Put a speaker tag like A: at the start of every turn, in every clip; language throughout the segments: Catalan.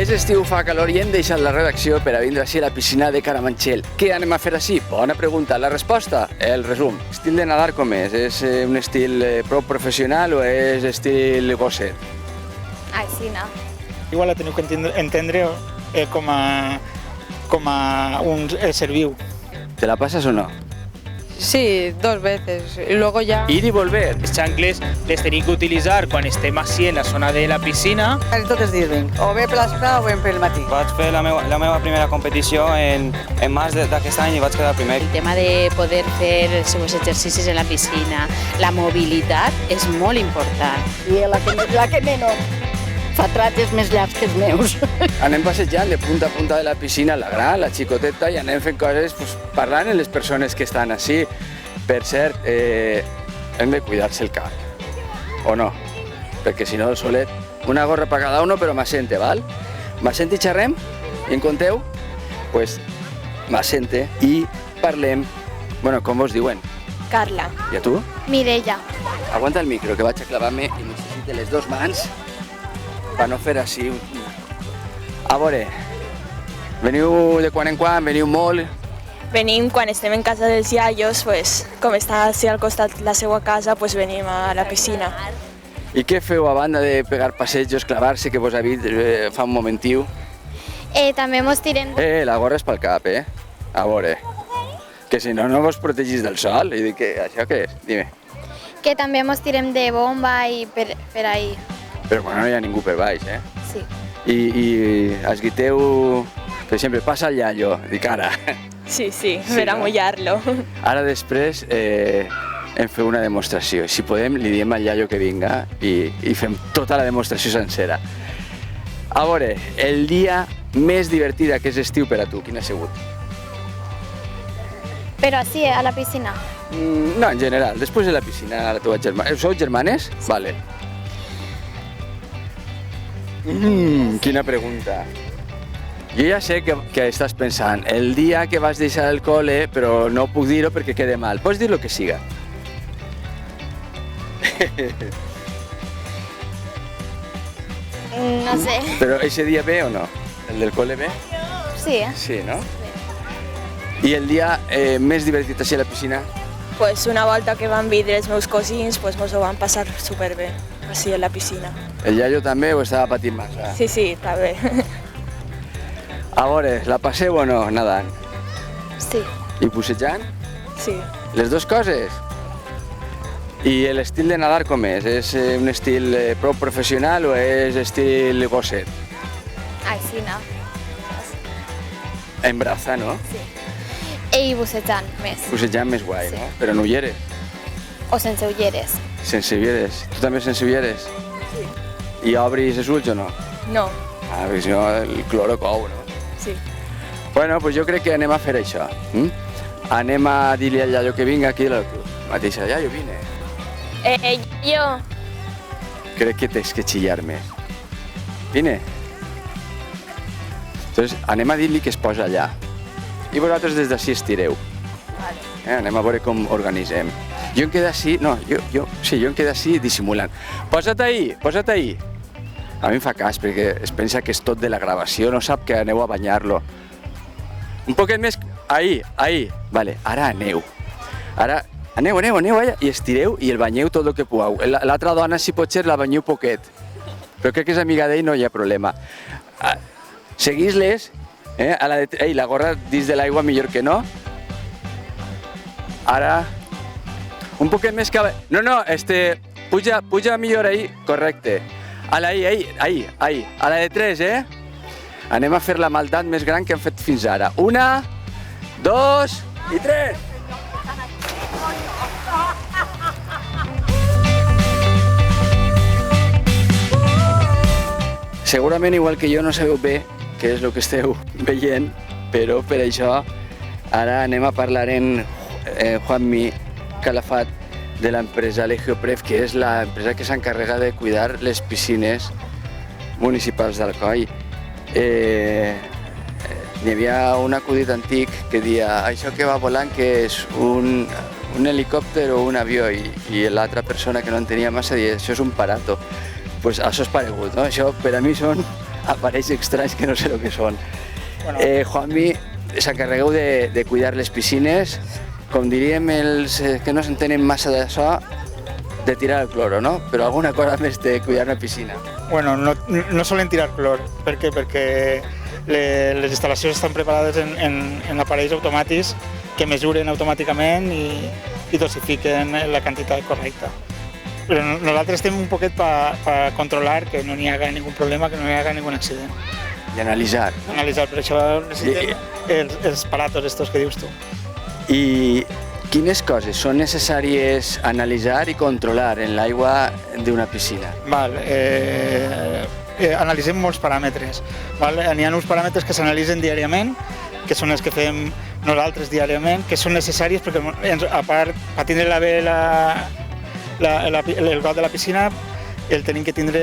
A: És estiu, fa calor i hem deixat la redacció per a vindre així a la piscina de Carabanchel. Què anem a fer així? Bona pregunta. La resposta? El resum. Estil de nadar com és? És un estil prou professional o és estil gosset?
B: Així no.
C: Igual la teniu que entendre com a un ser viu.
A: ¿Te la pasas o no?
D: Sí, 2 veces. Y luego ya...
A: Ir i volver.
C: Els xancles les tenim que utilitzar quan estem així en la zona de la piscina.
D: Tots els dies vinc, o bé per l'esprà o bé pel matí.
E: Vaig fer la meva primera competició en març d'aquest any i vaig quedar primer.
F: El tema de poder fer els seus exercicis en la piscina, la mobilitat és molt important.
B: I la que menys fa trates més llargs que els meus.
A: Anem passejant de punta a punta de la piscina, la gran, la xicoteta, i anem fent coses pues, parlant amb les persones que estan així. Per cert, hem de cuidar-se el cap, o no? Perquè si no, el solet, una gorra per cada uno, però m'assente, val? M'assente i xerrem? I en conteu? Pues m'assente i parlem. Bueno, com vos diuen?
B: Carla.
A: I a tu?
B: Mireia.
A: Aguanta el micro, que vaig a clavar-me i necessite les 2 mans per no fer així. A veure, veniu de quan en quan, veniu molt.
G: Venim quan estem en casa dels iaios, pues, com està així al costat la seva casa, pues, venim a la piscina.
A: I què feu a banda de pegar passejos, clavar-se, que vos ha dit fa un momentiu?
B: També mos tirem...
A: La gorra és pel cap, A veure, que si no, no vos protegís del sol. I dic, això què és? Dime.
B: Que també mos tirem de bomba i per ahí.
A: Però bueno, no hi ha ningú per baix,
B: Sí.
A: I esguiteu, per exemple, passa el iaio, dic ara.
G: Sí, per a mullar-lo.
A: Ara després em feu una demostració. Si podem, li diem al iaio que vinga i fem tota la demostració sencera. A veure, el dia més divertit d'aquest estiu per a tu, quin ha sigut?
B: Però sí, a la piscina.
A: No, en general, després de la piscina, la teva germana. Sou germanes? Sí. Vale. Quina pregunta. Jo ja sé que estàs pensant, el dia que vas deixar el col·le, però no puc dir-ho perquè quede mal. Pots dir el que siga.
B: No sé.
A: Però ese dia ve o no? El del col·le ve?
B: Sí,
A: Sí, no? I el dia més divertit així a la piscina?
G: Pues una volta que van vindre els meus cosins, pues mos ho van passar superbé, així a la piscina.
A: El iaio també o estava patint massa?
G: Sí, està bé.
A: A veure, la passeu o no, nadant?
B: sí.
A: I bussejant?
G: Sí.
A: Les dues coses? I l'estil de nadar com és? És un estil prou professional o és estil gosset?
B: Així no.
A: En braza, no?
B: I bussejant més.
A: Bussejant més guai, no? Però en ulleres?
B: O sense ulleres.
A: Sense ulleres. Tu també sense ulleres?
G: Sí.
A: I obris els ulls o no?
G: No.
A: Perquè si no el cloro cou, no?
G: Sí.
A: Bueno, doncs jo crec que anem a fer això. Anem a dir-li al iaio que vinga aquí a la mateixa. Iaio, vine.
G: Jo.
A: Crec que tens que xillar més. Vine. Entonces, anem a dir-li que es posa allà. I vosaltres des d'ací estireu. Anem a veure com organitzem. Jo em quedo així, no, jo em quedo així dissimulant. Posa't ahí. A mi em fa cas perquè es pensa que és tot de la gravació, no sap que aneu a banyar-lo. Un poquet més, ahí. Vale, ara aneu. Ara aneu allà i estireu i el banyeu tot el que pugueu. L'altra dona, si pot ser, la banyeu poquet. Però crec que és amiga d'ell, no hi ha problema. Seguís-les, la gorra dins de l'aigua millor que no. Ara, un poquet més que... No, puja millor ahí, correcte. Ahí. A la de 3, Anem a fer la maldat més gran que hem fet fins ara. 1, 2 i 3. Segurament, igual que jo, no sabeu bé què és el que esteu veient, però per això ara anem a parlar en Juanmi Calafat de l'empresa Legiopref, que és l'empresa que s'encarrega de cuidar les piscines municipals d'Alcoi. N'hi havia un acudit antic que deia això que va volant que és un helicòpter o un avió i l'altra persona que no entenia massa deia això és un parato. Pues això és paregut, no? Això per a mi són aparells estranys que no sé el que són.
C: Bueno.
A: Juanmi, s'encarregueu de cuidar les piscines, com diríem els que no s'entenen massa d'això, de tirar el cloro, no? Però alguna cosa més de cuidar una piscina.
C: Bueno, no solen tirar clor. Per què? Perquè les instal·lacions estan preparades en aparells automàtics que mesuren automàticament i dosifiquen la quantitat correcta. Però nosaltres estem un poquet per controlar que no hi hagi ningú problema, que no hi hagi ningú accident.
A: I analitzar.
C: Analitzar, per això necessitem els aparatos estos que dius tu.
A: I quines coses són necessàries analitzar i controlar en l'aigua d'una piscina?
C: Analitzem molts paràmetres. N'hi ha uns paràmetres que s'analitzen diàriament, que són els que fem nosaltres diàriament, que són necessaris perquè, a part, per tindre el got de la piscina, el tenim que tindre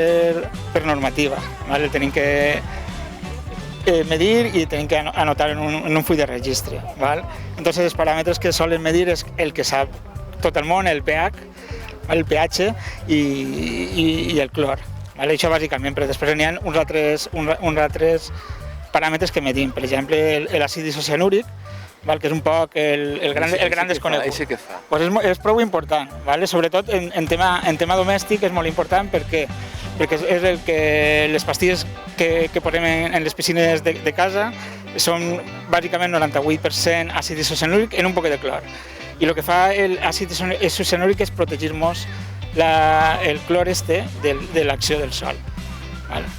C: per normativa. El tenim que medir i tenim que anotar en un full de registre. Entonces, els paràmetres que solen medir és el que sap tot el món, el pH i el clor. Això bàsicament, però després n'hi ha uns altres paràmetres que medim. Per exemple, l'àcid isocianúric, que és un poc el gran desconegut.
A: Això què fa?
C: És prou important, sobretot en tema domèstic és molt important perquè és el que les pastilles que posem en les piscines de casa són bàsicament 98% àcid isocianúric en un poc de clor. I el que fa l'àcid isocianúric és protegir-nos el clor de l'acció del sol,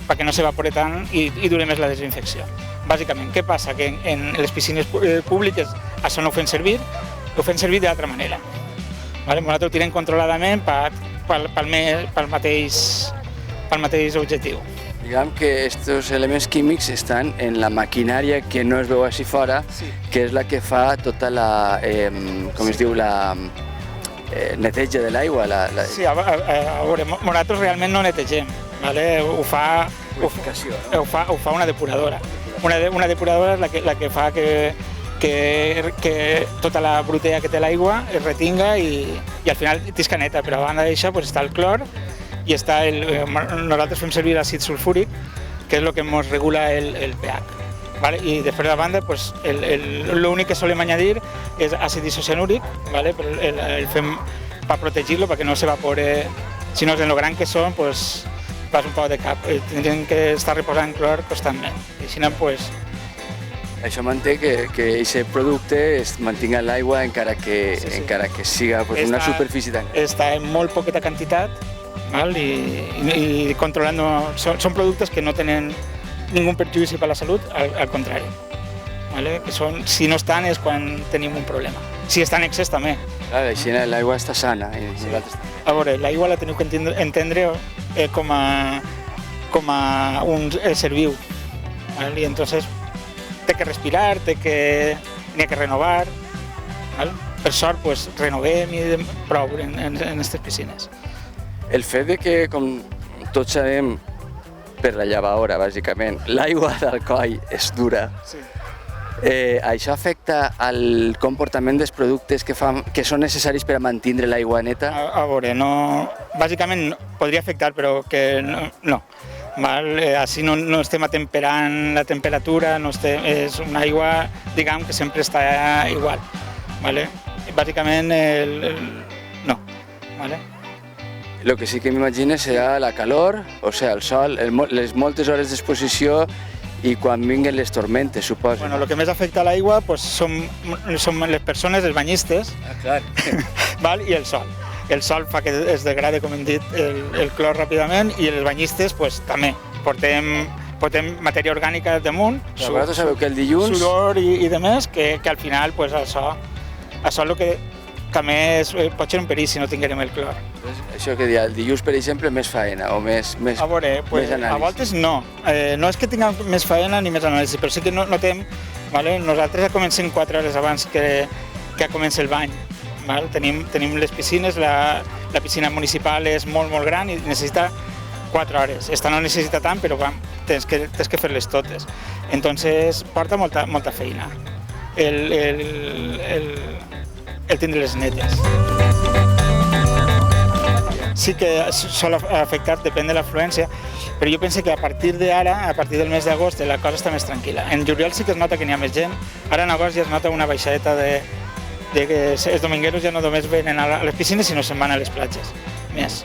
C: perquè no s'evapore tant i dure més la desinfecció. Bàsicament, què passa? Que en les piscines públiques això no ho fem servir d'altra manera. Nosaltres ho tirem controladament pel mateix objectiu.
A: Diguem que aquests elements químics estan en la maquinària que no es veu així fora, que és la que fa tota la, com es diu, la neteja de l'aigua.
C: Sí, a veure, nosaltres realment no netegem, ho fa una depuradora. Una depuradora és la que fa que tota la brutea que té l'aigua es retinga i al final tisca neta, però a banda d'això està el clor i nosaltres fem servir l'àcid sulfúric, que és el que ens regula el pH. I després de banda l'únic que solem añadir és àcid isocianúric, però el fem per protegir-lo perquè no s'evapore, si no és en lo gran que són, vas un poc de cap, tindrem que estar reposant clor constantment. I així
A: això manté que aquest producte es mantinga en l'aigua encara que siga una superfície tan gran.
C: Està en molt poqueta quantitat i controlant. Són productes que no tenen ningú perjudici per la salut, al contrari. Si no estan és quan tenim un problema. Si està en excés també.
A: Així l'aigua està sana.
C: A veure, l'aigua la teniu que entendre com a un ésser viu. I entonces té que respirar, n'hi ha que renovar. Per sort, renovem i prou en aquestes piscines.
A: El fet de que, com tots sabem, per la llavadora, bàsicament, l'aigua d'Alcoi és dura, això afecta al comportament dels productes que són necessaris per a mantenir l'aigua neta?
C: A veure, bàsicament podria afectar, però que no. Així no estem atemperant la temperatura, és una aigua, diguem, que sempre està igual. Bàsicament, no.
A: El que sí que m'imagino serà la calor, el sol, les moltes hores d'exposició i quan vinguen les tormentes, suposo.
C: El que més afecta a l'aigua són les persones, els banyistes, i el sol. El sol fa que es degrade, com hem dit, el clor ràpidament i els banyistes també. Portem matèria orgànica damunt,
A: vosaltres sabeu que el dilluns...
C: sudor i demés, que al final això és el que també pot ser un perill si no tinguem el clor.
A: Això que el dilluns, per exemple, més faena o més anàlisi?
C: A voltes no. No és que tinguem més faena ni més anàlisi, però sí que notem, nosaltres ja comencem 4 hores abans que comença el bany. Tenim les piscines, la piscina municipal és molt, molt gran i necessita 4 hores. Esta no necessita tant, però tens que fer-les totes. Entonces, porta molta feina el tindre les netes. sí que sol afectar, depèn de l'afluència, però jo penso que a partir d'ara, a partir del mes d'agost, la cosa està més tranquil·la. En juliol sí que es nota que n'hi ha més gent, ara en agost ja es nota una baixadeta de que els domingueros ja no només venen a les piscines, sinó se'n van a les platges, més.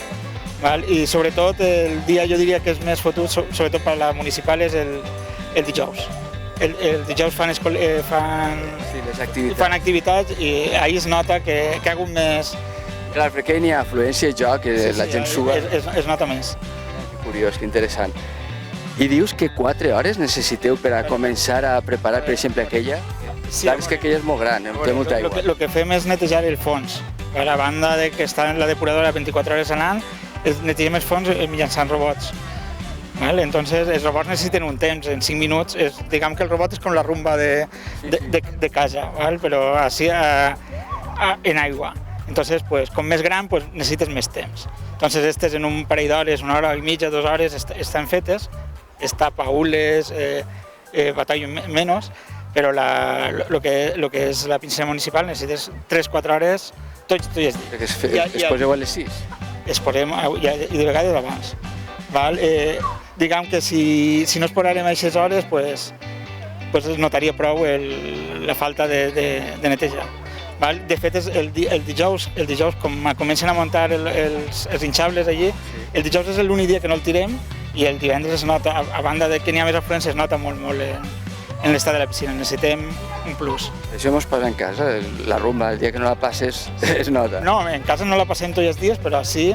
C: Val? I sobretot el dia, jo diria que és més fotut, sobretot per la municipal, és el dijous. El dijous fan activitats i ahir es nota que ha hagut més...
A: Clar, perquè hi ha afluència i joc, que la gent suba.
C: Es nota més.
A: Que curiós, que interessant. I dius que 4 hores necessiteu per a començar a preparar, per exemple, aquella?
C: Sí,
A: clar, és que aquella és molt gran, té molta aigua.
C: El que fem és netejar el fons. A la banda de que està en la depuradora 24 hores anant, netegem els fons mitjançant robots. ¿Vale? Entonces, els robots necessiten un temps, en 5 minuts. Diguem que el robot és com la rumba de casa, ¿vale? Però així en aigua. Entonces, pues, com més gran, pues, necessites més temps. Entonces, aquestes en un parell d'hores, 1 hora i mitja, 2 hores, estan fetes. Està paules, batallo menys, però lo que és la piscina municipal necessites 3-4 hores tots els dies.
A: Es poseu a les 6?
C: Es posem, i de vegades abans. Val? Diguem que si no es posarem a aquestes hores, pues es notaria prou la falta de netejar. Val? De fet, el dijous, com comencen a muntar els hinchables allí, el dijous és l'únic dia que no el tirem i el divendres es nota, a banda de que n'hi ha més afluència, es nota molt en l'estat de la piscina. Necessitem un plus.
A: Això mos passa en casa, la rumba, el dia que no la passes es nota.
C: No, en casa no la passem tots els dies, però sí,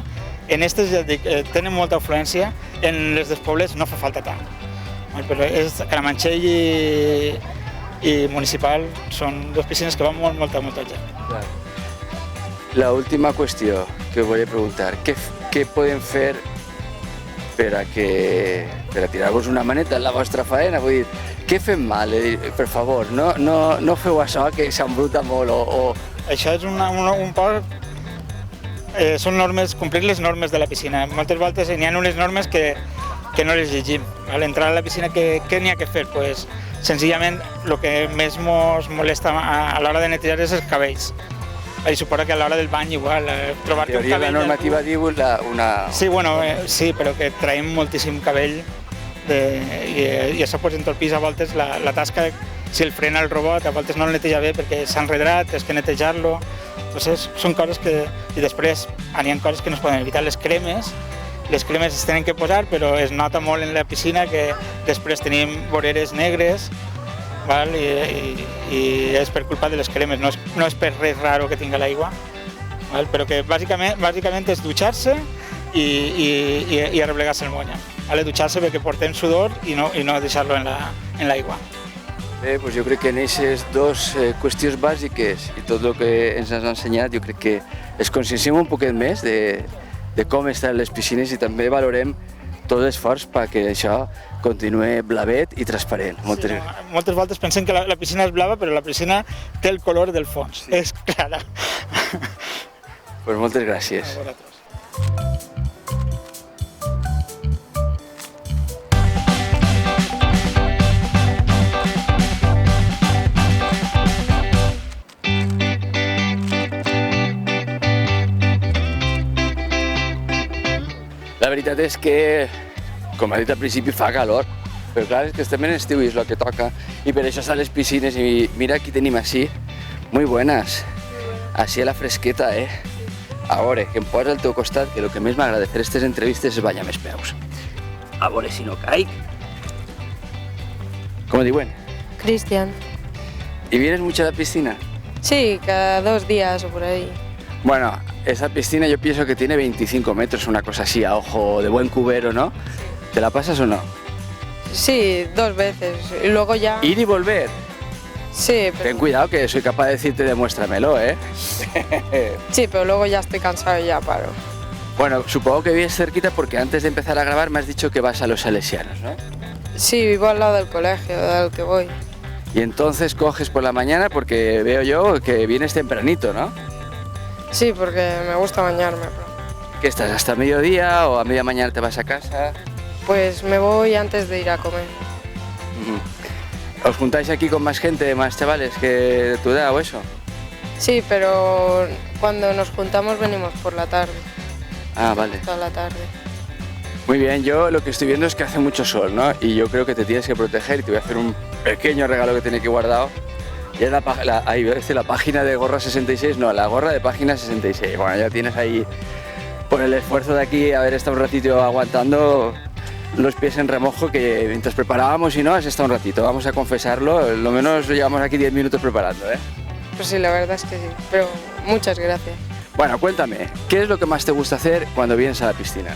C: en aquestes ja dic, tenen molta afluència, en les dels pobles no fa falta tant. Però Caramanchell i Municipal són dues piscines que van molta gent.
A: La última qüestió que us volia preguntar, què podem fer per a tirar-vos una maneta en la vostra faena? Vull dir, què fem mal? Per favor, no feu això que s'embruta molt
C: Això és un poc... Són normes, complir les normes de la piscina. Moltes voltes n'hi ha unes normes que no les llegim. A l'entrar a la piscina, què n'hi ha que fer? Pues, senzillament, el que més ens molesta a l'hora de netejar és els cabells. I suposo que a l'hora del bany igual, trobar-te un cabell...
A: La normativa diu una...
C: Sí, bueno, sí, però que traiem moltíssim cabell i això pues, entorpís a voltes la tasca. Si el frena el robot, a voltes no el neteja bé perquè s'ha enredrat, és que netejar-lo. Entonces, són coses que... I després, hi ha coses que no es poden evitar. Les cremes es tenen que posar, però es nota molt en la piscina que després tenim voreres negres, val? I és per culpa de les cremes, no és per res raro que tinga l'aigua, però que bàsicament és dutxar-se i arreplegar-se el monya. Dutxar-se perquè portem sudor i no deixar-lo en l'aigua.
A: Bé, doncs jo crec que en aquestes dues qüestions bàsiques i tot el que ens has ensenyat, jo crec que es conscienciem un poquet més de com estan les piscines i també valorem tot l'esforç perquè això continuï blavet i transparent.
C: Moltes voltes pensem que la piscina és blava, però la piscina té el color del fons, és clara.
A: Doncs moltes gràcies.
C: A vosaltres.
A: La veritat és que, com ha dit al principi, fa calor, però clar, és que estem en estiu i és el que toca, i per això estan les piscines, i mira aquí tenim així, muy buenas, així a la fresqueta, A veure, que em posa al teu costat, que el que més m'agrada fer aquestes entrevistes és ballar més peus. A veure si no caic. ¿Cómo diuen?
D: Cristian.
A: ¿Y vienes mucho a la piscina?
D: Sí, cada 2 días o por ahí.
A: Bueno, esa piscina yo pienso que tiene 25 metros, una cosa así, a ojo de buen cubero, ¿no? ¿Te la pasas o no?
D: Sí, 2 veces. Y luego ya...
A: Ir y volver.
D: Sí, pero...
A: Ten cuidado que soy capaz de decirte demuéstramelo, ¿eh?
D: Sí, pero luego ya estoy cansado y ya paro.
A: Bueno, supongo que vives cerquita porque antes de empezar a grabar me has dicho que vas a los Salesianos, ¿no?
D: Sí, vivo al lado del colegio al que voy.
A: Y entonces coges por la mañana porque veo yo que vienes tempranito, ¿no?
D: Sí, porque me gusta bañarme.
A: ¿Qué estás, hasta mediodía o a media mañana te vas a casa?
D: Pues me voy antes de ir a comer.
A: ¿Os juntáis aquí con más gente, más chavales que de tu edad o eso?
D: Sí, pero cuando nos juntamos venimos por la tarde.
A: Ah, vale.
D: toda la tarde.
A: Muy bien, yo lo que estoy viendo es que hace mucho sol, ¿no? Y yo creo que te tienes que proteger y te voy a hacer un pequeño regalo que tenía aquí guardado. Y es la página de Gorra 66, no, la gorra de página 66. Bueno, ya tienes ahí, por el esfuerzo de aquí, haber estado un ratito aguantando los pies en remojo, que mientras preparábamos y no, has estado un ratito, vamos a confesarlo, lo menos llevamos aquí 10 minutos preparando, ¿eh?
D: Pues sí, la verdad es que sí, pero muchas gracias.
A: Bueno, cuéntame, ¿qué es lo que más te gusta hacer cuando vienes a la piscina?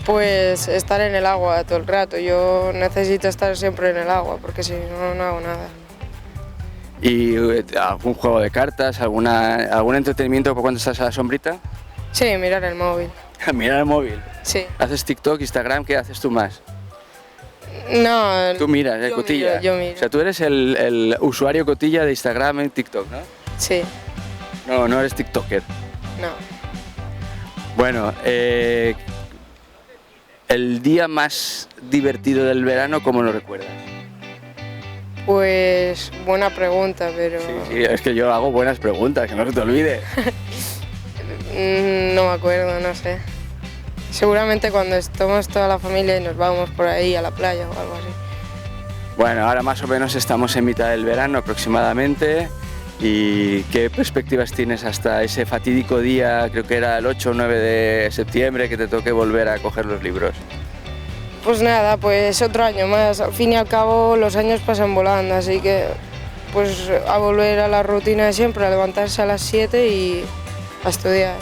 D: Pues estar en el agua todo el rato, yo necesito estar siempre en el agua porque si no, no hago nada.
A: ¿Y algún juego de cartas, algún entretenimiento cuando estás a la sombrita?
D: Sí, mirar el móvil.
A: Mirar el móvil.
D: Sí.
A: ¿Haces TikTok, Instagram? ¿Qué haces tú más?
D: No.
A: Tú miras,
D: yo
A: cotilla.
D: Yo miro.
A: O sea, tú eres el usuario cotilla de Instagram en TikTok, ¿no?
D: Sí.
A: No, no eres TikToker.
D: No.
A: Bueno, el día más divertido del verano, ¿cómo lo recuerdas?
D: Pues buena pregunta, pero
A: Sí, es que yo hago buenas preguntas, que no se te olvide.
D: no me acuerdo, no sé. Seguramente cuando estemos toda la familia y nos vamos por ahí a la playa o algo así.
A: Bueno, ahora más o menos estamos en mitad del verano aproximadamente. ¿Y qué perspectivas tienes hasta ese fatídico día, creo que era el 8 o 9 de septiembre, que te toque volver a coger los libros?
D: Pues nada, pues otro año más. Al fin y al cabo los años pasan volando, así que pues a volver a la rutina de siempre, a levantarse a las 7 y a estudiar.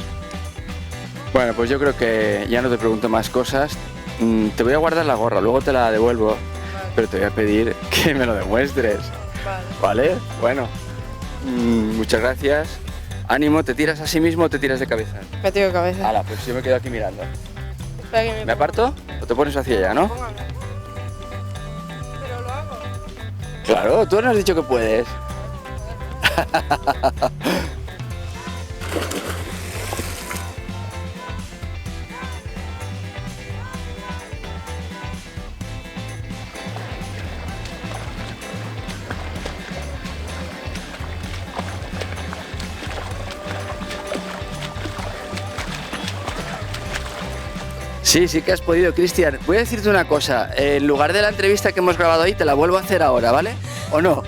A: Bueno, pues yo creo que ya no te pregunto más cosas. Te voy a guardar la gorra, luego te la devuelvo, pero te voy a pedir que me lo demuestres. ¿Vale? Bueno, muchas gracias. Ánimo, ¿te tiras a sí mismo o te tiras de cabeza?
D: Me tiro de cabeza.
A: Hala, pues yo me quedo aquí mirando.
D: Espera que
A: ¿Me aparto? ¿O te pones hacia allá, no?
D: Pero lo hago.
A: Claro, tú no has dicho que puedes. Sí, sí que has podido, Cristian. Voy a decirte una cosa. En lugar de la entrevista que hemos grabado ahí, te la vuelvo a hacer ahora, ¿vale? ¿O no?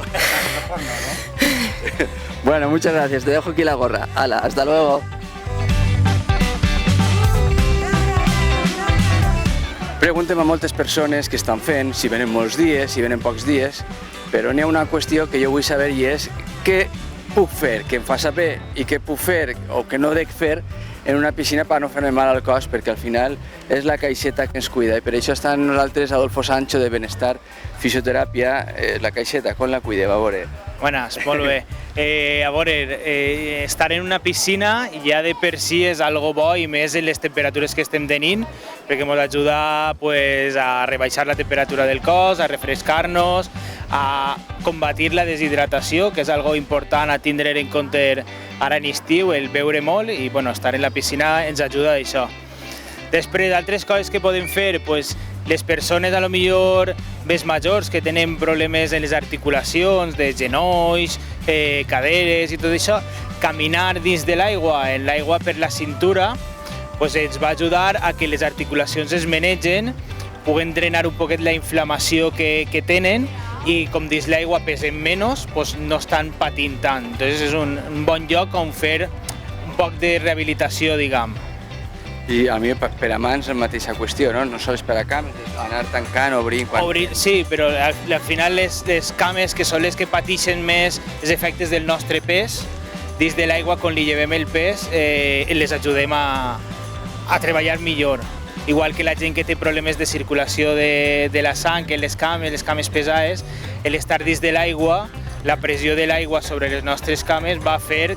A: Bueno, muchas gracias. Te dejo aquí la gorra. Hala, hasta luego. Preguntem a moltes persones que estan fent, si venen molts dies, si venen pocs dies, però n'hi ha una qüestió que jo vull saber i és què puc fer, què em fa saber i què puc fer o què no dec fer en una piscina per no fer-me mal al cos, perquè al final és la caixeta que ens cuida. I per això està amb nosaltres Adolfo Sancho de Benestar Fisioteràpia, la caixeta, com la cuide, a veure.
H: Buenas, molt bé. A veure, estar en una piscina ja de per si és algo bo i més en les temperatures que estem tenint, perquè ens ajuda pues, a rebaixar la temperatura del cos, a refrescar-nos, a combatir la deshidratació, que és algo important a tindre en compte ara en estiu, el beure molt i bueno, estar en la piscina ens ajuda a això. Després, altres coses que podem fer, pues, les persones a lo millor més majors que tenen problemes en les articulacions, de genolls, caderes i tot això, caminar dins de l'aigua, en l'aigua per la cintura, pues ens va ajudar a que les articulacions es menegen, puguen drenar un poquet la inflamació que tenen i com dins l'aigua pesen menys, pues no estan patint tant. Entonces és un bon lloc on fer un poc de rehabilitació, diguem.
A: I a mi per a mans la mateixa qüestió, no? No sols per a cames, anar tancant, obrint...
H: Sí, però al final les cames, que són les que pateixen més els efectes del nostre pes, dins de l'aigua, quan li llevem el pes, les ajudem a treballar millor. Igual que la gent que té problemes de circulació de la sang, que les cames pesades, l'estar dins de l'aigua, la pressió de l'aigua sobre les nostres cames va fer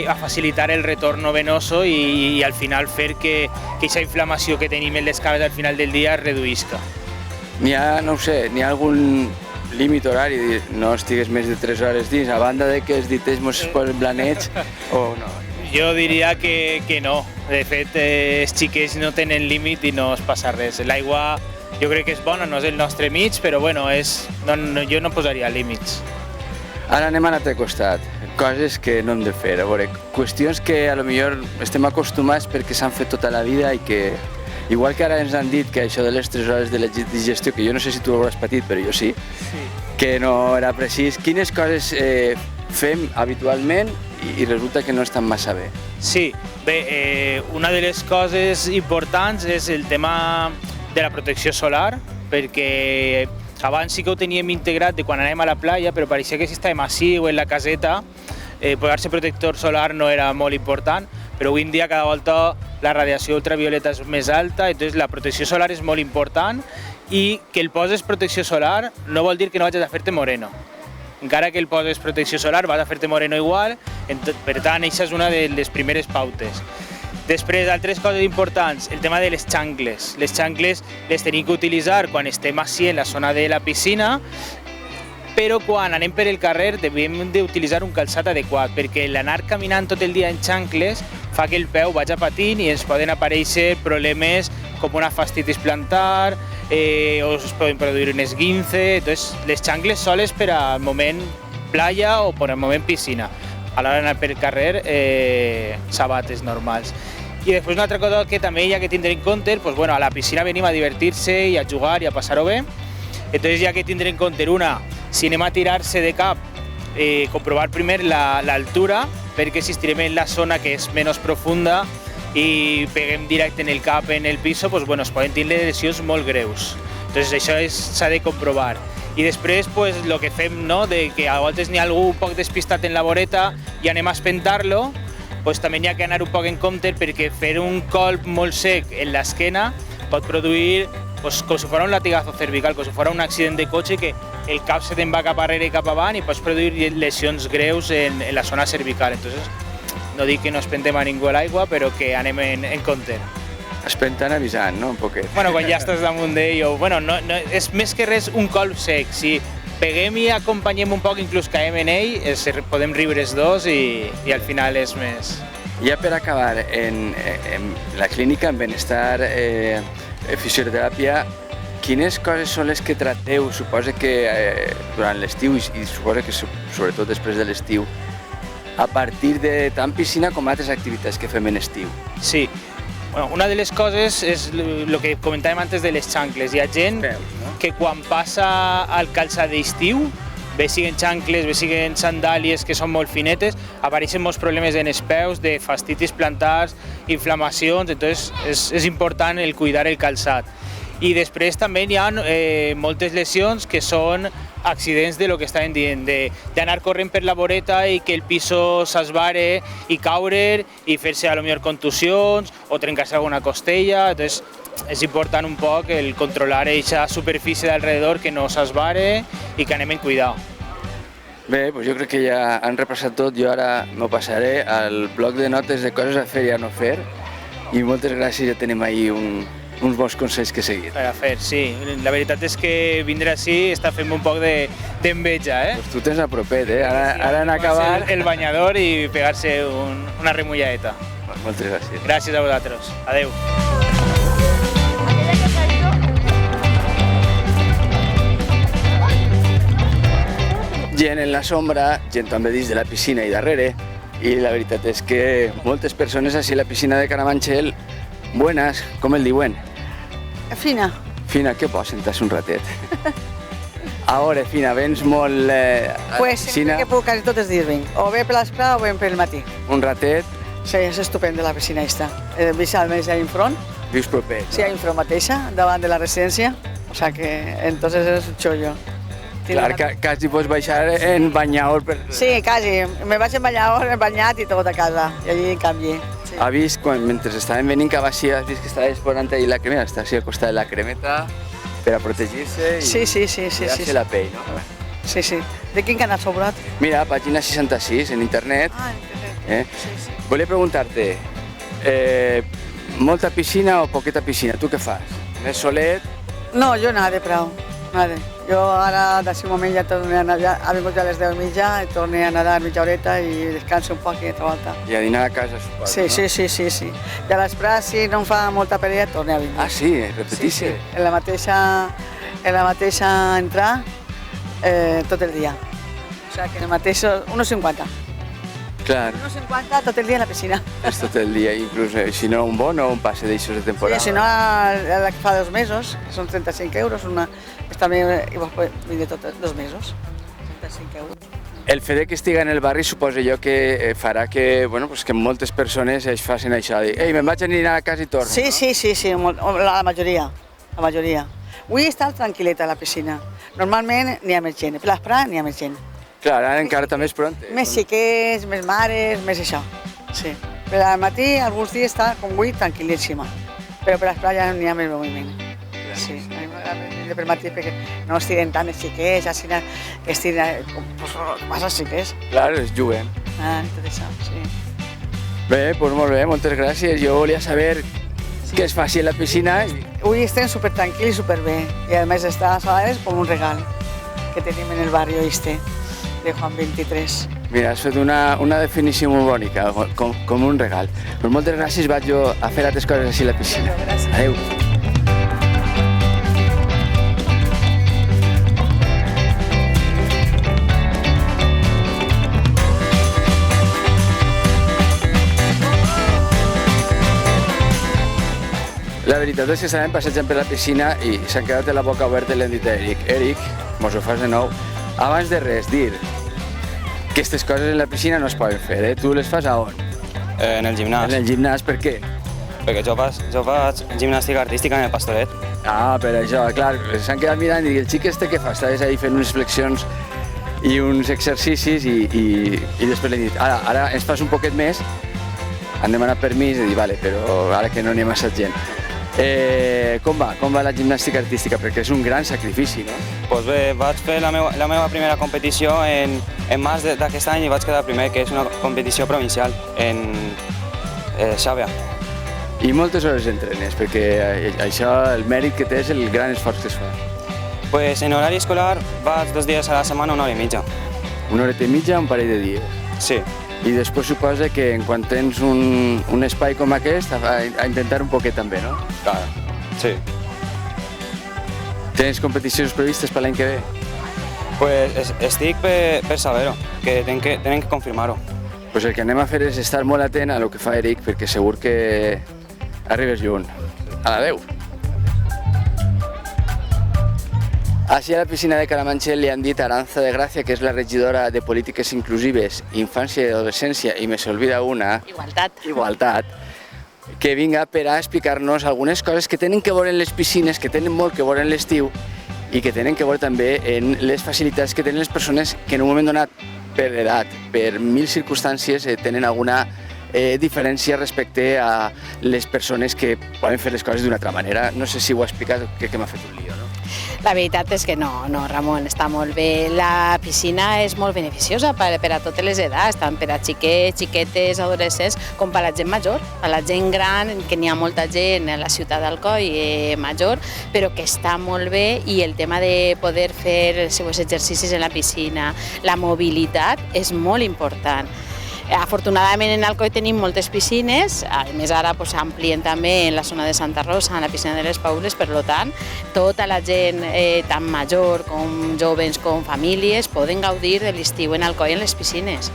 H: a facilitar el retorno venoso i al final fer que aquesta inflamació que tenim en les cames al final del dia es reduïsca.
A: N'hi ha, no ho sé, n'hi ha algun límit horari, no estigues més de 3 hores dins, a banda de que els diters mos posen blanets o no?
H: Jo diria que no. De fet, els xiquets no tenen límit i no es passa res. L'aigua jo crec que és bona, no és el nostre mig, però bueno, jo no posaria límits.
A: Ara anem a l'altre costat, coses que no hem de fer. A veure, qüestions que a lo millor estem acostumats perquè s'han fet tota la vida i que, igual que ara ens han dit que això de les 3 hores de la digestió, que jo no sé si tu ho hauràs patit, però jo sí, que no era precís, quines coses fem habitualment i resulta que no estan massa bé?
H: Sí, bé, una de les coses importants és el tema de la protecció solar, perquè abans sí que ho teníem integrat de quan anàvem a la platja, però pareixia que si estàvem així o en la caseta, posar-se protector solar no era molt important, però avui en dia cada volta la radiació ultravioleta és més alta, doncs la protecció solar és molt important i que el poses protecció solar no vol dir que no vagis a fer-te moreno. Encara que el poses protecció solar vas a fer-te moreno igual, per tant, això és una de les primeres pautes. Després, altres coses importants, el tema de les xancles. Les xancles les tenim que utilitzar quan estem així en la zona de la piscina, però quan anem per el carrer devem d'utilitzar un calçat adequat, perquè l'anar caminant tot el dia en xancles fa que el peu vagi patint i ens poden aparèixer problemes com una fascitis plantar, o es poden produir un esguince. Entonces, les xancles soles per al moment playa o per al moment piscina. A l'hora d'anar per el carrer, sabates normals. I després una altra cosa que també hi ha que tindre en compte, pues, bueno, a la piscina venim a divertir-se i a jugar i a passar-ho bé. Entonces hi ha que tindre en compte una, si anem a tirar-se de cap, comprovar primer l'altura, perquè si estirem en la zona que és menys profunda i peguem directe en el cap en el piso, pues, bueno, es poden tindre lesions molt greus. Entonces això s'ha de comprovar. I després, pues, el que fem, no, de que a vegades n'hi ha algú un poc despistat en la voreta i anem a espentar-lo, pues, també hi ha que anar un poc en compte perquè fer un colp molt sec en l'esquena pot produir, pues, com si fos un latigazo cervical, com si fos un accident de cotxe que el cap se te'n va cap arrere i cap avant i pots produir lesions greus en la zona cervical. Entonces, no dic que no espentem a ningú a l'aigua, però que anem en compte.
A: Espentant avisant, no? Un poquet.
H: Bueno, quan ja estàs damunt d'ell, bueno, no, és més que res un colp sec. Si peguem i acompanyem un poc, inclús caiem en ell, podem riure els dos i al final és més...
A: Ja per acabar, en la clínica en benestar fisioteràpia, quines coses són les que tracteu? Suposa que durant l'estiu i suposa que sobretot després de l'estiu, a partir de tant piscina com altres activitats que fem en estiu.
H: Sí. Bueno, una de les coses és el que comentàvem antes de les xancles. Hi ha gent que quan passa al calçat d'estiu, bé siguen xancles, bé siguen sandàlies que són molt finetes, apareixen molts problemes en els peus, de fascitis plantars, inflamacions, entonces és important el cuidar el calçat. I després també hi ha moltes lesions que són accidents de lo que estàvem dient, d'anar corrent per la voreta i que el piso s'esbare i caure i fer-se a lo millor contusions o trencar-se alguna costella. Entonces, és important un poc el controlar aquesta superfície d'alrededor que no s'esbare i que anem en cuidar.
A: Bé, doncs jo crec que ja han repassat tot. Jo ara m'ho passaré al bloc de notes de coses a fer i a no fer i moltes gràcies, ja tenim ahí uns bons consells que seguir.
H: Per a fer, sí. La veritat és que vindre així està fent un poc d'enveja, eh?
A: Pues tu tens a propet, eh? Ara en acabar...
H: El banyador i pegar-se una remulladeta.
A: Moltes gràcies.
H: Gràcies a vosaltres. Adéu.
A: Gent en la sombra, gent també dins de la piscina i darrere, i la veritat és que moltes persones així a la piscina de Carabanchel, buenas, com el diuen?
B: Fina.
A: Fina, què pots sentar-se un ratet? A veure, Fina, vens molt a la
B: Pues
A: piscina?
B: sempre que puc, quasi tots els dies vinc. O bé per l'esprà o bé per el matí.
A: Un ratet,
B: Sí, és estupenda la piscina aquesta. Vist almenys ahí enfront.
A: vius proper.
B: Sí, ahí enfront mateixa, davant de la residència. O sea que entonces és un xollo.
A: Clar, quasi pots baixar en banyador per...
B: Sí, quasi. Me vaig en banyat i tot a casa. I allí en canvi. Sí.
A: Ha vist, mentre estàvem venint cap així, has vist que estava exposant ahí la cremeta, està així al costat de la cremeta per a protegir-se i cuidar-se la pell, no?
B: Sí, sí. De quin canal sou volat?
A: Mira, pàgina 66, en internet.
B: Ah, en internet.
A: Sí, sí. Volia preguntar-te, molta piscina o poqueta piscina? Tu què fas? Més solet?
B: No, jo nada, prou. Nada. Jo ara, d'ací un moment, ja torno a nedar. Ha vingut a les 10:30, torno a nedar mitja horeta i descanso un poc i altra volta.
A: I a dinar a casa, suposo,
B: Sí,
A: no?
B: sí. I a l'esprà, si no em fa molta perilla, torno a vindre.
A: Ah, sí? Repetís-se?
B: Sí. En la mateixa entrar tot el dia. O sea, que en el mateix, 1,50.
A: Clar,
B: 1,50 tot el dia a la piscina.
A: és tot el dia, inclús, si no un bon o un passe d'aixos de
B: Sí,
A: temporada.
B: si no, la que fa 2 mesos, que són 35 euros, també igual pot vindre tot 2 mesos. 35 euros.
A: El fet que estiga en el barri suposo jo que farà que, bueno, pues que moltes persones es facin això, de dir, ei, me'n vaig anar a casa i torno.
B: Sí, sí, la majoria, la majoria. Avui està tranquil·leta a la piscina. Normalment n'hi ha més gent, per l'esprà n'hi ha més gent.
A: Clar, ara encara també és pront.
B: Més xiquets, més mares, més això. Sí. Per al matí, alguns dies està, com avui, tranquil·líssima. Però per l'esprà ja n'hi ha més moviment. Sí, a mi m'agrada per matí perquè no estiren tant els xiquets, així que estiren massa xiquets.
A: Clar, es juguen.
B: Tot això, sí.
A: Bé, doncs molt bé, moltes gràcies. Jo volia saber què es faci a la piscina.
B: Avui estem super tranquils i super bé. I a més està a vegades com un regal que tenim en el barri este de Juan 23.
A: Mira, has fet una definició molt bonica, com un regal. Doncs moltes gràcies, vaig jo a fer altres coses així a la piscina. Adéu. La veritat és que estàvem passejant per la piscina i s'han quedat la boca oberta i l'hem dit a Eric. Eric, mos ho fas de nou. Abans de res, dir que aquestes coses en la piscina no es poden fer, eh? Tu les fas a on?
E: En el gimnàs.
A: En el gimnàs, per què?
E: Perquè jo faig gimnàstica artística en el Pastoret.
A: Ah, per això, clar, s'han quedat mirant i el xic este què fa? Estaves ahí fent unes flexions i uns exercicis i després l'he dit, ara ens fas un poquet més, han demanat permís i dir, vale, però ara que no n'hi ha massa gent. Com va la gimnàstica artística? Perquè és un gran sacrifici, no?
E: Doncs bé, vaig fer la meva primera competició en març d'aquest any i vaig quedar primer, que és una competició provincial en Xàbia.
A: I moltes hores entrenes, perquè això, el mèrit que té és el gran esforç que es fa.
E: Pues en horari escolar vaig 2 dies a la setmana, 1 hora i mitja.
A: Una horeta i mitja, un parell de dies.
E: Sí.
A: I després suposa que en quan tens un espai com aquest, a intentar un poquet també, no?
E: Clar, sí.
A: Tens competicions previstes per l'any que ve?
E: Pues estic per saber-ho, que tenen que confirmar-ho.
A: Pues el que anem a fer és estar molt atent a lo que fa Eric, perquè segur que arribes lluny. Adéu! Així a la piscina de Carabanchel li han dit a Aranza de Gracia, que és la regidora de Polítiques Inclusives, Infància i Adolescència, i me s'olvida una... Igualtat. Que vinga per a explicar-nos algunes coses que tenen que veure en les piscines, que tenen molt que veure en l'estiu i que tenen que veure també en les facilitats que tenen les persones que en un moment donat, per edat, per 1000 circumstàncies, tenen alguna diferència respecte a les persones que poden fer les coses d'una altra manera. No sé si ho ha explicat, crec que m'ha fet un lío, no?
F: La veritat és que no, Ramon, està molt bé. La piscina és molt beneficiosa per a totes les edats, tant per a xiquets, xiquetes, adolescents, com per a la gent major, a la gent gran, que n'hi ha molta gent a la ciutat d'Alcoi major, però que està molt bé, i el tema de poder fer els seus exercicis en la piscina, la mobilitat és molt important. Afortunadament en Alcoi tenim moltes piscines, a més ara amplien també en la zona de Santa Rosa, en la piscina de les Paules, per tant, tota la gent, tant major com joves com famílies, poden gaudir de l'estiu en Alcoi en les piscines.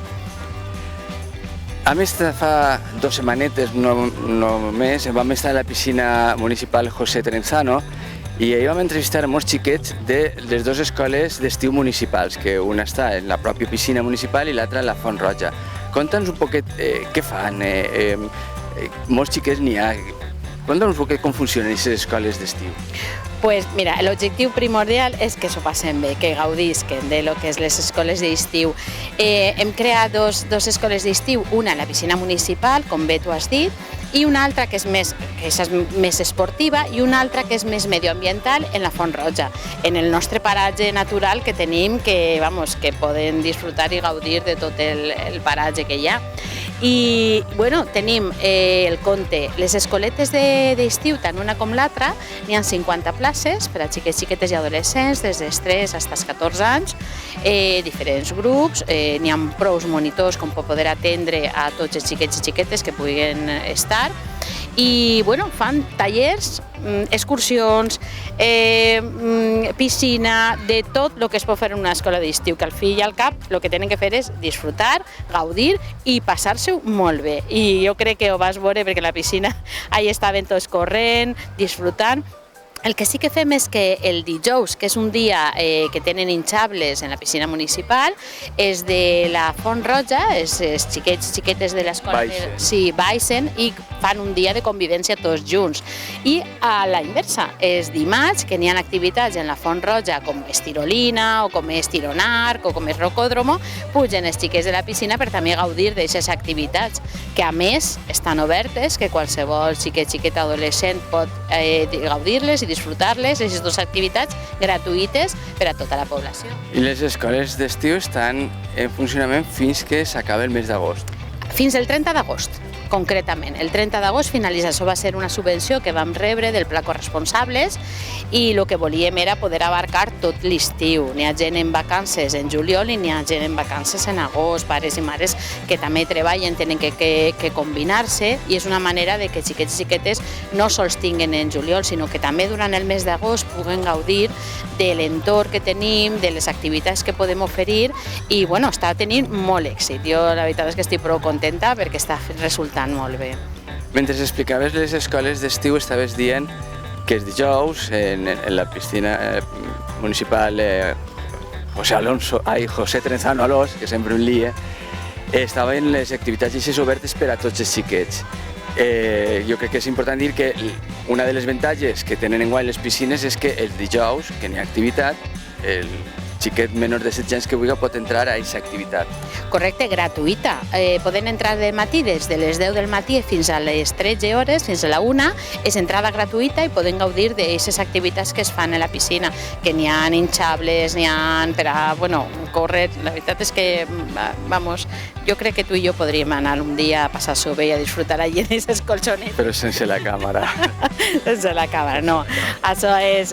A: A més, fa 2 setmanetes només vam estar a la piscina municipal José Trenzano i ahir vam entrevistar molts xiquets de les 2 escoles d'estiu municipals, que una està en la pròpia piscina municipal i l'altra en la Font Roja. Conta'ns un poquet què fan, molts xiquets n'hi ha. Conta'ns un poquet com funcionen aquestes escoles d'estiu.
F: Pues mira, l'objectiu primordial és que s'ho passen bé, que gaudisquen de lo que és les escoles d'estiu. Hem creat dos escoles d'estiu, una a la piscina municipal, com bé tu has dit, i una altra que és més esportiva i una altra que és més medioambiental en la Font Roja, en el nostre paratge natural que tenim, que poden disfrutar i gaudir de tot el paratge que hi ha. I tenim el compte, les escoletes d'estiu, tant una com l'altra, n'hi ha 50 places per a xiquets, xiquetes i adolescents, des dels 3 fins als 14 anys, diferents grups, n'hi ha prous monitors com per poder atendre a tots els xiquets i xiquetes que puguin estar, i bueno, fan tallers, excursions, piscina, de tot el que es pot fer en una escola d'estiu, que al fi i al cap el que tenen que fer és disfrutar, gaudir i passar-se-ho molt bé. I jo crec que ho vas veure perquè la piscina allà estaven tots corrent, disfrutant. El que sí que fem és que el dijous, que és un dia que tenen hinchables en la piscina municipal, és de la Font Roja, els xiquets i xiquetes de l'escola baixen i fan un dia de convivència tots junts. I a la inversa, és dimarts, que n'hi ha activitats en la Font Roja, com és tirolina, o com és tironarc, o com és rocòdromo, pugen els xiquets de la piscina per també gaudir d'aquestes activitats, que a més estan obertes, que qualsevol xiquet adolescent pot gaudir-les i disfrutar-les, aquestes dues activitats gratuïtes per a tota la població.
A: I les escoles d'estiu estan en funcionament fins que s'acaba el mes d'agost.
F: Fins el 30 d'agost, concretament. El 30 d'agost finalitza. Això va ser una subvenció que vam rebre del Pla Corresponsables i el que volíem era poder abarcar tot l'estiu. N'hi ha gent en vacances en juliol i n'hi ha gent en vacances en agost, pares i mares que també treballen, tenen que combinar-se i és una manera de que xiquets i xiquetes no sols tinguin en juliol, sinó que també durant el mes d'agost puguen gaudir de l'entorn que tenim, de les activitats que podem oferir i bueno, està tenint molt èxit. Jo la veritat és que estic prou contenta perquè està resultant molt bé.
A: Mentre explicaves les escoles d'estiu estaves dient que els dijous en la piscina municipal José Trenzano Alós, que sempre un lia, estaven les activitats obertes per a tots els xiquets. Jo crec que és important dir que una de les avantatges que tenen enguany les piscines és que els dijous, que n'hi ha activitat, el xiquet menor de 7 anys que vulgui pot entrar a aquesta activitat.
F: Correcte, gratuïta. Poden entrar de matí des de les 10 del matí fins a les 13 hores, fins a la 1, és entrada gratuïta i poden gaudir d'aquestes activitats que es fan a la piscina, que n'hi ha hinchables, n'hi ha per a, córrer. La veritat és que, jo crec que tu i jo podríem anar un dia a passar-s'ho bé i a disfrutar allí en aquestes colxonetes.
A: Però sense la càmera.
F: Sense la càmera, no. Això és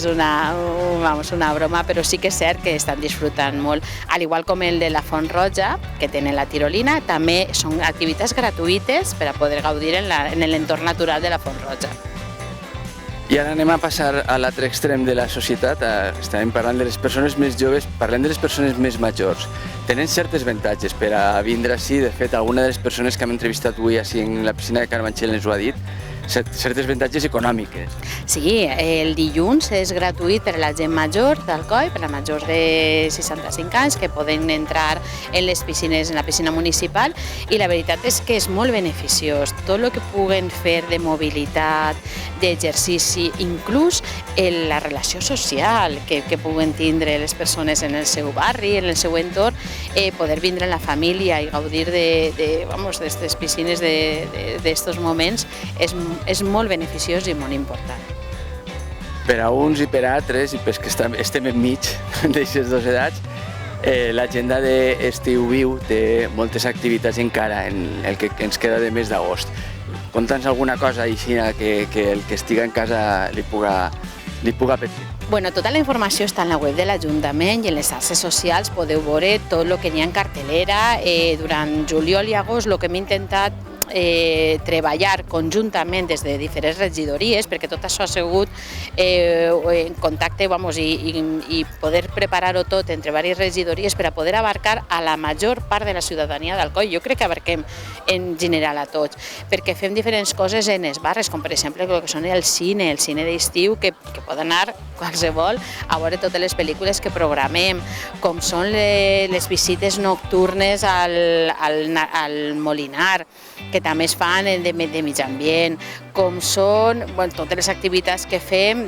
F: una broma, però sí que és cert que estan disfrutant molt. Al igual com el de la Font Roja, que tenen la tirolina, també són activitats gratuïtes per a poder gaudir en l'entorn natural de la Font Roja.
A: I ara anem a passar a l'altre extrem de la societat. Estàvem parlant de les persones més joves, parlem de les persones més majors. Tenen certes avantatges per a vindre així. De fet, alguna de les persones que hem entrevistat avui així en la piscina de Carabanchel ens ho ha dit, certes avantatges econòmiques.
F: Sí, el dilluns és gratuït per a la gent major d'Alcoi, per a majors de 65 anys, que poden entrar en les piscines, en la piscina municipal, i la veritat és que és molt beneficiós. Tot el que puguen fer de mobilitat, d'exercici, inclús la relació social que puguen tindre les persones en el seu barri, en el seu entorn, poder vindre en la família i gaudir d'aquestes piscines d'aquests moments és molt beneficiós i molt important.
A: Per a uns i per a altres, i pels que estem enmig d'aquestes dues edats, l'agenda d'Estiu Viu té moltes activitats encara en el que ens queda de mes d'agost. Conta'ns alguna cosa així que el que estiga en casa li puga petir.
F: Tota la informació està en la web de l'Ajuntament i en les xarxes socials podeu veure tot el que n'hi ha en cartelera. Durant juliol i agost el que hem intentat treballar conjuntament des de diferents regidories, perquè tot això ha sigut en contacte i poder preparar-ho tot entre diverses regidories per a poder abarcar a la major part de la ciutadania d'Alcoi. Jo crec que abarquem en general a tots, perquè fem diferents coses en els barris, com per exemple el que són el cine d'estiu, que pot anar qualsevol a veure totes les pel·lícules que programem, com són les visites nocturnes al Molinar, que també es fan de mig ambient, com són totes les activitats que fem,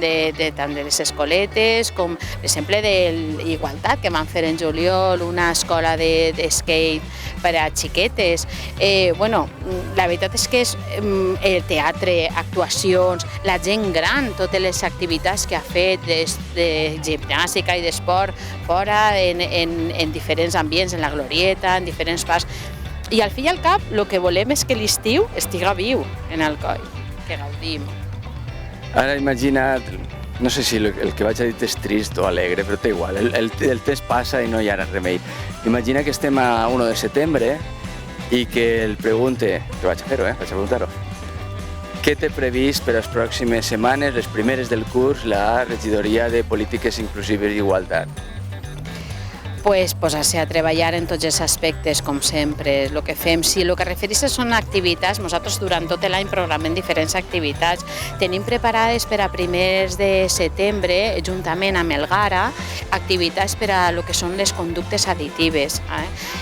F: tant de les escoletes, com per exemple d'Igualtat, que van fer en juliol una escola d'skate per a xiquetes. La veritat és que és el teatre, actuacions, la gent gran, totes les activitats que ha fet de gimnàstica i d'esport fora, en diferents ambients, en la Glorieta, en diferents parts. I al fi i al cap el que volem és que l'estiu estiga viu en Alcoi, que gaudim.
A: Ara imagina't, no sé si el que vaig a dir és trist o alegre, però té igual, el temps passa i no hi ha remei. Imagina que estem a 1 de setembre i que el pregunte, que vaig a fer-ho, vaig a preguntar-ho, què té previst per les pròximes setmanes, les primeres del curs, la regidoria de Polítiques Inclusives i Igualtat?
F: Pues posar-se a treballar en tots els aspectes, com sempre, el que fem. Si el que referís són activitats, nosaltres durant tot l'any programem diferents activitats. Tenim preparades per a primers de setembre, juntament amb el GARA, activitats per a el que són les conductes additives.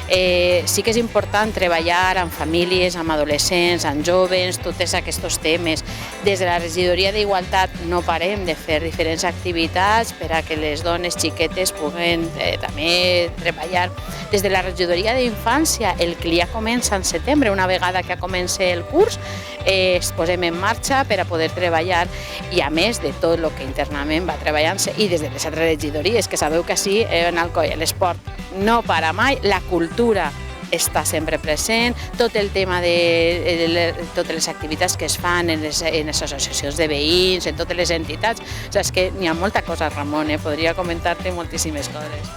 F: Sí que és important treballar amb famílies, amb adolescents, amb joves, tots aquests temes. Des de la regidoria d'Igualtat no parem de fer diferents activitats per a que les dones xiquetes puguen també treballar. Des de la regidoria d'infància, el CLIA comença en setembre, una vegada que comença el curs, es posem en marxa per a poder treballar i a més de tot el que internament va treballant-se i des de les altres regidories, que sabeu que així en Alcoi l'esport no para mai, la cultura està sempre present, tot el tema de totes les activitats que es fan en les associacions de veïns, en totes les entitats. O sigui, és que n'hi ha molta cosa, Ramon, podria comentar-te moltíssimes coses.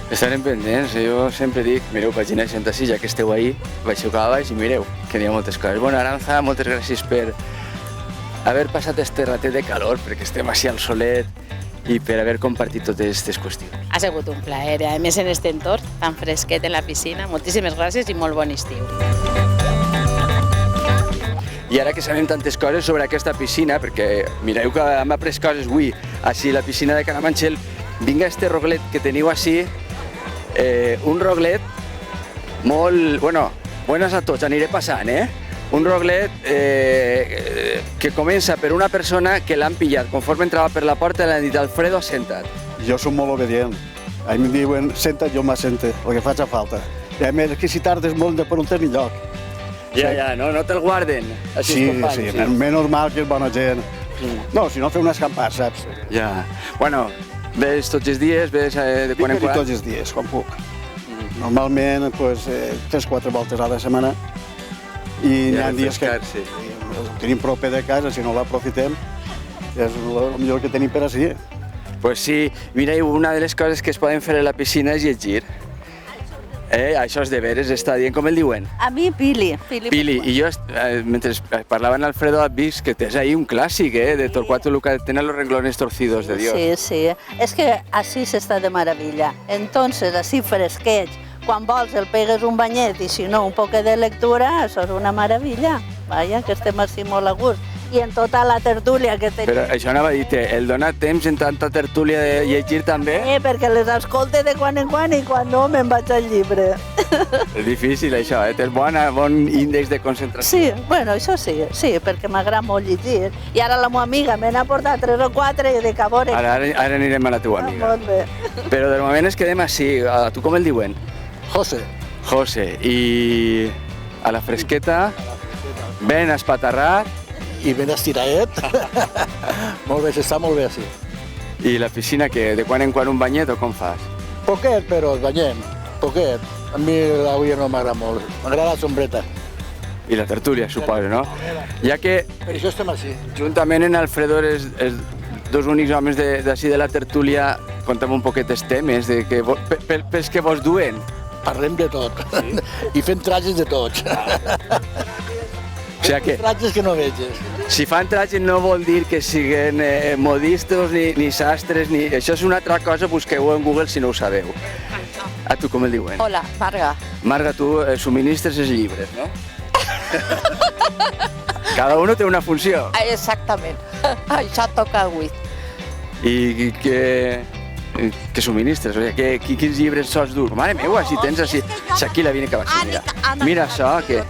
A: Estarem pendents, jo sempre dic, mireu, pàgina 66, ja que esteu ahí, baixeu cap a baix i mireu, que n'hi ha moltes coses. Bueno, Aranza, moltes gràcies per haver passat este ratet de calor, perquè estem així al solet, i per haver compartit totes aquestes qüestions.
F: Ha sigut un plaer, a més en aquest entorn tan fresquet en la piscina. Moltíssimes gràcies i molt bon estiu.
A: I ara que sabem tantes coses sobre aquesta piscina, perquè mireu que hem après coses avui, així la piscina de Carabanchel, vinga este roglet que teniu així, un roglet molt... Bueno, buenas a tots, aniré passant, Un roglet que comença per una persona que l'han pillat. Conforme entrava per la porta l'han dit Alfredo, senta't.
I: Jo soc molt obedient. A mi em diuen senta't, jo m'assente, el que faig falta. I a més, que si tardes molt de per un tenir lloc.
A: Ja, no te'l guarden.
I: Sí, menys mal que és bona gent. No, si no fer una escampada, saps?
A: Ja. Bueno, ves tots els dies, ves de quan en quan?
I: Tots els dies, quan puc. Normalment, 3-4 voltes a la setmana. I hi ha dies que ho tenim proper de casa, si no l'aprofitem, és el millor que tenim per així.
A: Pues sí, mireu, una de les coses que es poden fer a la piscina és llegir. Això és de veres, està dient, com el diuen?
J: A mi, Pili.
A: Pili, i jo, mentre parlava en Alfredo, he vist que tens ahí un clàssic, de Torcuato Luca, tenen los renglones torcidos de Dios.
J: Sí, és que així s'està de meravella. Entonces, així fresquet, quan vols el pegues un banyet i si no un poc de lectura, això és una meravella. Vaja, que estem així molt a gust. I en tota la tertúlia que tenim...
A: Però això anava a dir-te, el dona temps en tanta tertúlia de llegir també?
J: Perquè les escolte de quan en quan i quan no me'n vaig al llibre.
A: És difícil això, tens bon índex de concentració.
J: Sí, bueno, això sí, perquè m'agrada molt llegir. I ara la meva amiga me n'ha portat 3 o 4 i dic, a veure...
A: Ara anirem a la teva amiga.
J: Molt bé.
A: Però de moment ens quedem així. A tu com el diuen?
I: José.
A: José. I a la fresqueta, ben espaterrat.
I: I ben estiraet. Molt bé, s'està molt bé així.
A: I la piscina, que de quan en quan un banyet o com fas?
I: Poquet, però banyem. Poquet. A mi l'avui no m'agrada molt. M'agrada la sombreta.
A: I la tertúlia, suposo, no? Ja que...
I: Per això estem així.
A: Juntament en Alfredo, els dos únics homes d'ací de la tertúlia, conta'm un poquet els temes pels que vos duen.
I: Parlem de tot. Sí? I fem trajes de tots.
A: O sigui que...
I: Trajes que no veges.
A: Si fan trajes no vol dir que siguin modistes ni sastres, ni... Això és una altra cosa, busqueu en Google si no ho sabeu. A tu com el diuen?
J: Hola, Marga.
A: Marga, tu subministres els llibres, no? Cada uno té una funció.
J: Exactament. Això toca avui.
A: I què subministres? O sigui, quins llibres sols dur? Mare meva, si tens així... Shakila, vine cap així, mira. Mira això, que...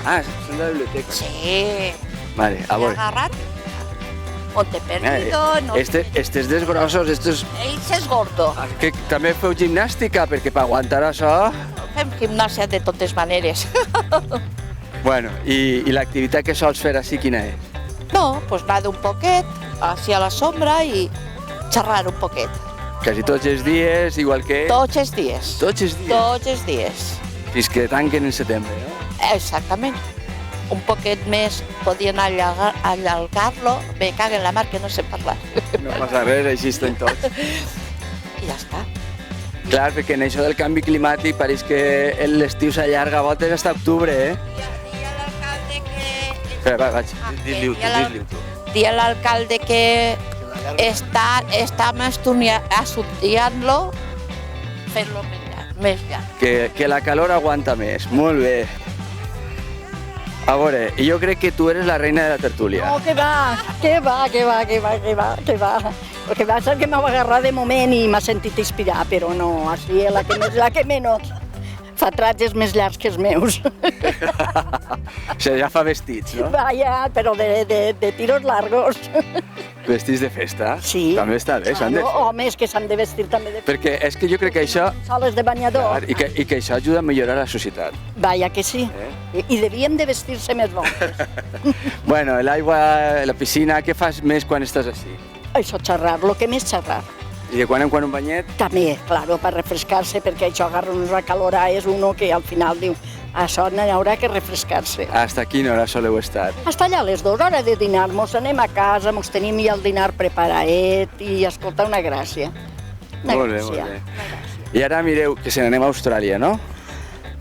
A: Ah, són de la biblioteca.
J: Sí.
A: Vale, a veure.
J: Agarrat. Monte perdido, no sé.
A: Estes desgrossos, estos...
J: Ells és gordo.
A: Que també feu gimnàstica, perquè per aguantar això...
J: Fem gimnàsia de totes maneres.
A: Bueno, i l'activitat que sols fer així, quina és?
J: No, pues nada un poquet, així a la sombra i xerrar un poquet.
A: Quasi tots els dies, igual que...
J: Tots els dies.
A: Tots els dies?
J: Tots els dies.
A: Fins que tanquen en setembre, no?
J: Exactament. Un poquet més podien allargar-lo, me caguen la mar que no sé parlar.
A: No passa res, així estem tots.
J: I ja està.
A: Clar, perquè en això del canvi climàtic pareix que l'estiu s'allarga a voltes fins a octubre, Espera, vaig, dis-li-ho tu.
K: Dir a l'alcalde que estem estudiant-lo, fent-lo més llarg.
A: Que la calor aguanta més, molt bé. A veure, jo crec que tu eres la reina de la tertúlia.
L: No, que va. Lo que pasa es que m'ha agarrat de moment i m'ha sentit inspirar, però no, així és la que menys fa trajes més llargs que els meus.
A: O sigui, ja fa vestits, no?
L: Vaya, però de tiros largos.
A: Vestits de festa?
L: Sí.
A: També està bé, s'han de fer.
L: Homes que s'han de vestir també de festa.
A: Perquè és que jo crec que això...
L: Soles de banyador.
A: I que això ajuda a millorar la societat.
L: Vaya que sí. I devien de vestir-se més bons.
A: Bueno, l'aigua, la piscina, què fas més quan estàs així?
L: Això, xerrar, lo que més xerrar.
A: I de quan en quan un banyet?
L: També, claro, per refrescar-se, perquè això agarra una calorà, és uno que al final diu això haurà que refrescar-se.
A: Hasta quina hora soleu estar?
L: Hasta allà a les 2 hores de dinar, mos anem a casa, mos tenim ja el dinar preparaet i escolta, una gràcia.
A: Molt bé. I ara mireu que se n'anem a Austràlia, no?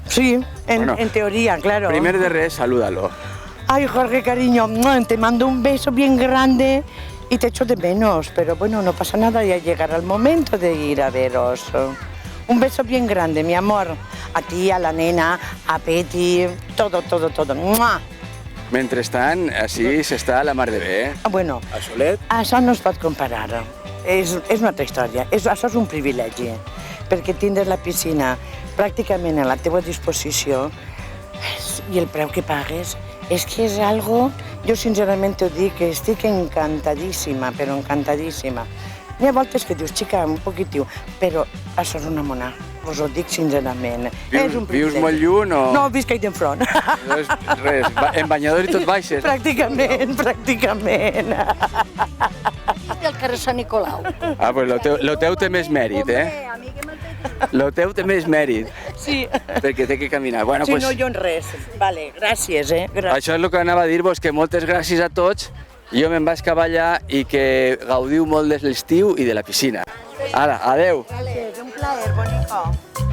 M: Sí, en teoría, claro.
A: Primer de res, salúdalo.
M: Ay, Jorge, cariño, te mando un beso bien grande y te echo de menos, pero bueno, no pasa nada, ya llegará el momento de ir a veros. Un beso bien grande, mi amor, a ti, a la nena, a Peti, todo. ¡Mua!
A: Mentrestant, així s'està a la mar de bé, eh?
M: Bueno,
A: a Solet?
M: Això no es pot comparar, és una altra història, això és un privilegi, perquè tindres la piscina pràcticament a la teva disposició i el preu que pagues és que és algo, jo sincerament t'ho dic, que estic encantadíssima, però encantadíssima. Hi ha voltes que dius, xica, un poquitiu, però això és una mona, us ho dic sincerament.
A: Vius molt lluny o...?
M: No, visc aquí d'enfront.
A: Res, en banyador i tot baixes?
M: Pràcticament.
L: Del carrer Sant Nicolau.
A: Ah, pues lo teu té més mèrit, eh? Lo teu té més mèrit.
M: Sí.
A: Perquè té que caminar. Bueno,
M: Sí,
A: pues,
M: no, jo en res. Vale, gràcies,
A: això és el que anava a dir-vos, que moltes gràcies a tots. Jo me'n vaig cap allà i que gaudiu molt de l'estiu i de la piscina. Ara, adeu.
L: Vale, un plaer, bonico.